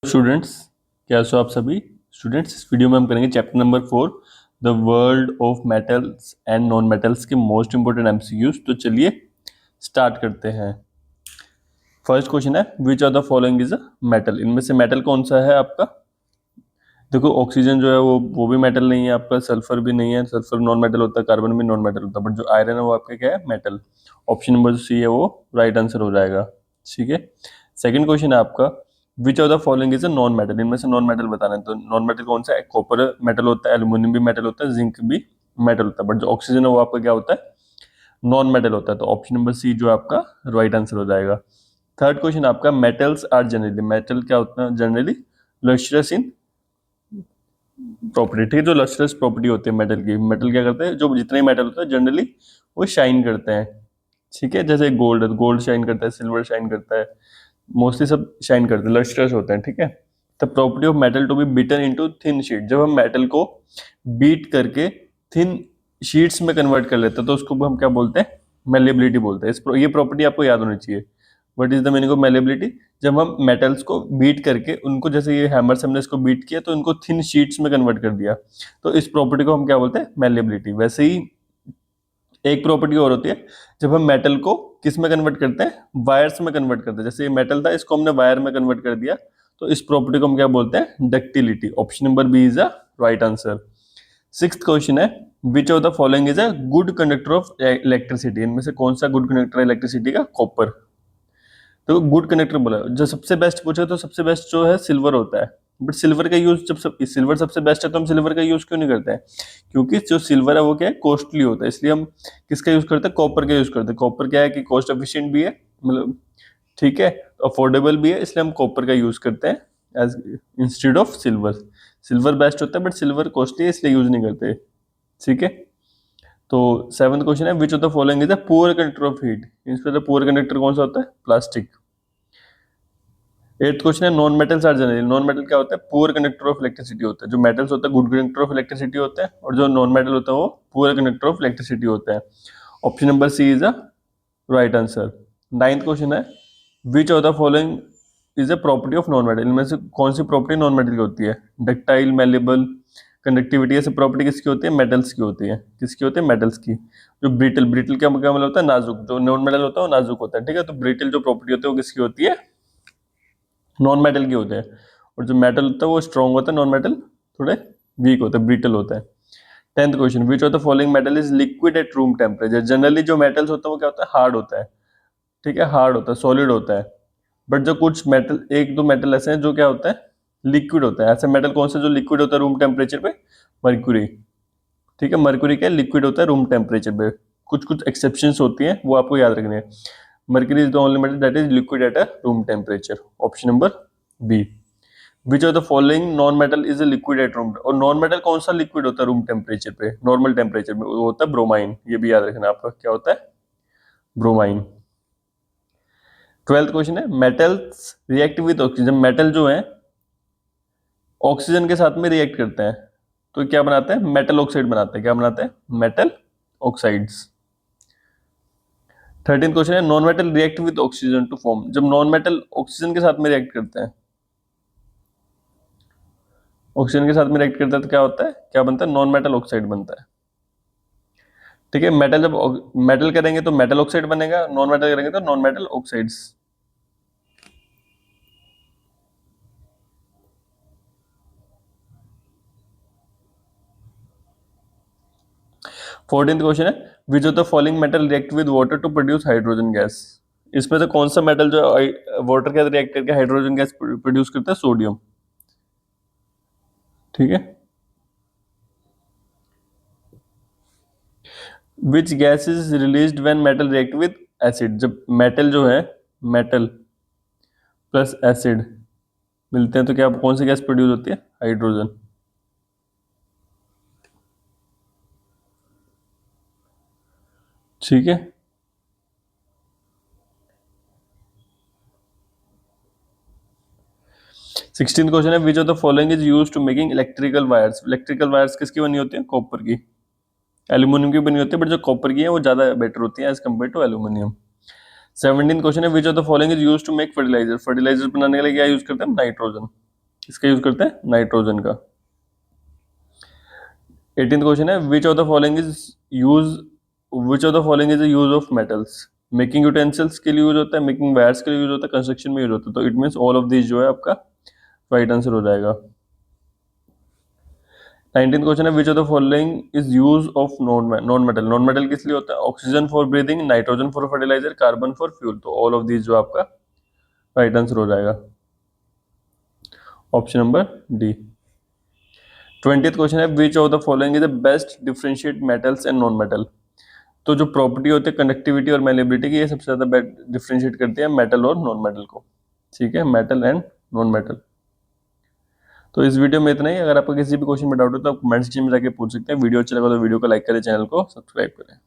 Students, कैसे हो आप सभी स्टूडेंट्स। इस वीडियो में हम करेंगे chapter number 4 the world of metals and non metals के मोस्ट इंपोर्टेंट एमसीक्यूज। तो चलिए स्टार्ट करते हैं। फर्स्ट क्वेश्चन है which are the following is a metal. इनमें से मेटल कौन सा है आपका। देखो ऑक्सीजन जो है वो भी मेटल नहीं है आपका, सल्फर भी नहीं है, सल्फर नॉन मेटल होता है, कार्बन भी नॉन मेटल होता है, बट जो आयरन है वो आपका क्या है, मेटल। ऑप्शन नंबर सी है वो राइट आंसर हो जाएगा। ठीक है। सेकंड क्वेश्चन है आपका विच of the following is a non metal. इनमें से नॉन मेटल बताना है। तो नॉन मेटल कौन सा है, कॉपर मेटल होता है, एल्यूमिनियम भी मेटल होता है, जिंक भी मेटल होता है, बट जो ऑक्सीजन है वो आपका क्या होता है, नॉन मेटल होता है। तो ऑप्शन नंबर सी जो आपका राइट आंसर हो जाएगा। थर्ड क्वेश्चन आपका मेटल्स आर जनरली, मेटल क्या होता है जनरली, लस्ट्रस इन प्रॉपर्टी। ठीक है, जो लस्ट्रस प्रॉपर्टी होती है मेटल की, मेटल क्या करते हैं, जो जितने मेटल होते हैं जनरली वो शाइन करते हैं। ठीक है, जैसे गोल्ड है, गोल्ड शाइन करता है, सिल्वर शाइन करता है, मोस्टली सब शाइन करते हैं, लस्ट्रस होते हैं। ठीक है। The property of metal to be beaten into thin sheet. जब हम मेटल को बीट करके थिन शीट्स में कन्वर्ट कर लेते हैं तो उसको हम क्या बोलते हैं, मेलेबिलिटी बोलते हैं। ये प्रॉपर्टी आपको याद होनी चाहिए। What is the meaning of malleability. जब हम मेटल्स को बीट करके उनको, जैसे ये हैमर से हमने इसको बीट किया तो इनको थिन शीट्स में कन्वर्ट कर दिया, तो इस प्रॉपर्टी को हम क्या बोलते हैं, मेलेबिलिटी। वैसे ही एक प्रॉपर्टी और होती है जब हम मेटल को किस में कन्वर्ट करते हैं, वायर्स में कन्वर्ट करते हैं। जैसे ये मेटल था, इसको हमने वायर में कन्वर्ट कर दिया, तो इस प्रॉपर्टी को हम क्या बोलते हैं, ductility. Option number B is a right answer. Sixth question है which of the following is a good conductor of electricity. इनमें से कौन सा गुड कंडक्टर है इलेक्ट्रिसिटी का, कॉपर। तो गुड कंडक्टर बोला, जो सबसे बेस्ट पूछे तो सबसे बेस्ट जो है सिल्वर होता है, बट सिल्वर का यूज जब सिल्वर सबसे बेस्ट है तो हम सिल्वर का यूज क्यों नहीं करते हैं, क्योंकि जो सिल्वर है वो क्या है, कॉस्टली होता है, इसलिए हम किसका यूज करते हैं, कॉपर का यूज करते हैं। कॉपर क्या है कि कॉस्ट एफिशिएंट भी है, मतलब ठीक है, अफोर्डेबल भी है, इसलिए हम कॉपर का यूज करते हैं as instead of silver. Silver best होता है बट सिल्वर कॉस्टली है इसलिए यूज नहीं करते। ठीक है। तो सेवंथ क्वेश्चन है which of the following is the poor conductor of heat. इसमें पुअर कंडक्टर कौन सा होता है, प्लास्टिक। एट्थ क्वेश्चन है non metals are generally. Non metal क्या होता है, पुअर कंडक्टर ऑफ इलेक्ट्रिसिटी होता है। जो मेटल्स होता है गुड कंडक्टर ऑफ इलेक्ट्रिसिटी होता है, और जो नॉन मेटल होता है वो पुअर कंडक्टर ऑफ इलेक्ट्रिसिटी होता है। Option number C is a right answer. Ninth question है which of the following is a property of non metal. इनमें से कौन सी प्रॉपर्टी नॉन मेटल की होती है, डक्टाइल, मेलेबल, कंडक्टिविटी, ऐसे प्रॉपर्टी किसकी होती है, मेटल्स की होती है। किसकी होती है, मेटल्स की। जो ब्रिटल, ब्रिटल क्या मतलब होता है, नाजुक। जो नॉन मेटल होता है वो नाजुक होता है। ठीक है, तो ब्रिटल जो प्रॉपर्टी होती है वो किसकी होती है, नॉन मेटल की होते हैं। और जो मेटल होता है वो स्ट्रॉन्ग होता है, नॉन मेटल थोड़े वीक होते हैं, ब्रिटल होता है। Tenth question which of the following metal is liquid at room temperature. Generally जो मेटल्स होता है वो क्या होता है, हार्ड होता है। ठीक है, हार्ड होता है, सॉलिड होता है, बट जो कुछ मेटल, एक दो मेटल ऐसे हैं जो क्या होता है, लिक्विड होता है। ऐसे मेटल कौन से जो लिक्विड होता है रूम टेम्परेचर पे, मर्क्यूरी। ठीक है, मर्क्यूरी क्या लिक्विड होता है रूम टेम्परेचर पे। कुछ कुछ एक्सेप्शंस होती हैं वो आपको याद रखनी है। Mercury is the only metal that is liquid at a room temperature. Option number B. Which of the following non metal is a liquid at room. और नॉन मेटल कौन सा लिक्विड होता है रूम टेम्परेचर पे, normal temperature में, वो होता है ब्रोमाइन। ये भी याद रखना आपका, क्या होता है, ब्रोमाइन। ट्वेल्थ क्वेश्चन है metals react with oxygen. Metal जो है ऑक्सीजन के साथ में रिएक्ट करते हैं तो क्या बनाते हैं, मेटल ऑक्साइड बनाते हैं। क्या बनाते हैं, मेटल ऑक्साइड्स। 13th क्वेश्चन है non metal react with oxygen to form. जब नॉन मेटल ऑक्सीजन के साथ में रिएक्ट करते हैं, ऑक्सीजन के साथ में रिएक्ट करता है तो क्या होता है, क्या बनता है, नॉन मेटल ऑक्साइड बनता है। ठीक है, मेटल जब मेटल करेंगे तो मेटल ऑक्साइड बनेगा, नॉन मेटल करेंगे तो non metal oxides. Fourteen question है which of the following metal react with water to produce hydrogen gas. इसमें से कौन सा मेटल जो वाटर के साथ रिएक्ट करके हाइड्रोजन गैस प्रोड्यूस करता है, सोडियम। ठीक है। Which gas is released when metal react with acid. जब मेटल जो है, मेटल प्लस एसिड मिलते हैं तो क्या कौन सी गैस प्रोड्यूस होती है, हाइड्रोजन। ठीक है। 16th क्वेश्चन है which of the following is used to making electrical wires. Electrical wires किसकी बनी होती है, कॉपर की। एल्यूमिनियम की बनी होती है, बट जो कॉपर की है वो ज्यादा बेटर होती है as compare to aluminium. 17th question है which of the following is used to make fertiliser. Fertiliser बनाने के लिए क्या यूज करते हैं, नाइट्रोजन। इसका यूज करते हैं नाइट्रोजन का। 18th क्वेश्चन है which of the following is use of metals. Making utensils के लिए यूज होता है, मेकिंग वायर्स के लिए यूज होता है, कंस्ट्रक्शन में यूज होता है। तो it means all of this जो है आपका राइट आंसर हो जाएगा। 19th क्वेश्चन है which of the following is use of non metal. Non metal किस लिए होता है? Oxygen for breathing, nitrogen for fertiliser, carbon for fuel. तो ऑल ऑफ दिस जो आपका राइट आंसर हो जाएगा, option number D. 20th question है which of the following is the best differentiate metals and non metal. तो जो property होती है कंडक्टिविटी और मेलेबिलिटी की, ये सबसे ज्यादा डिफरेंशिएट करती है मेटल और नॉन मेटल को। ठीक है, मेटल एंड नॉन मेटल। तो इस वीडियो में इतना ही। अगर आपको किसी भी क्वेश्चन में डाउट हो तो आप कमेंट सेक्शन में जाके पूछ सकते हैं। वीडियो अच्छा लगा तो वीडियो को लाइक करें, चैनल को सब्सक्राइब करें।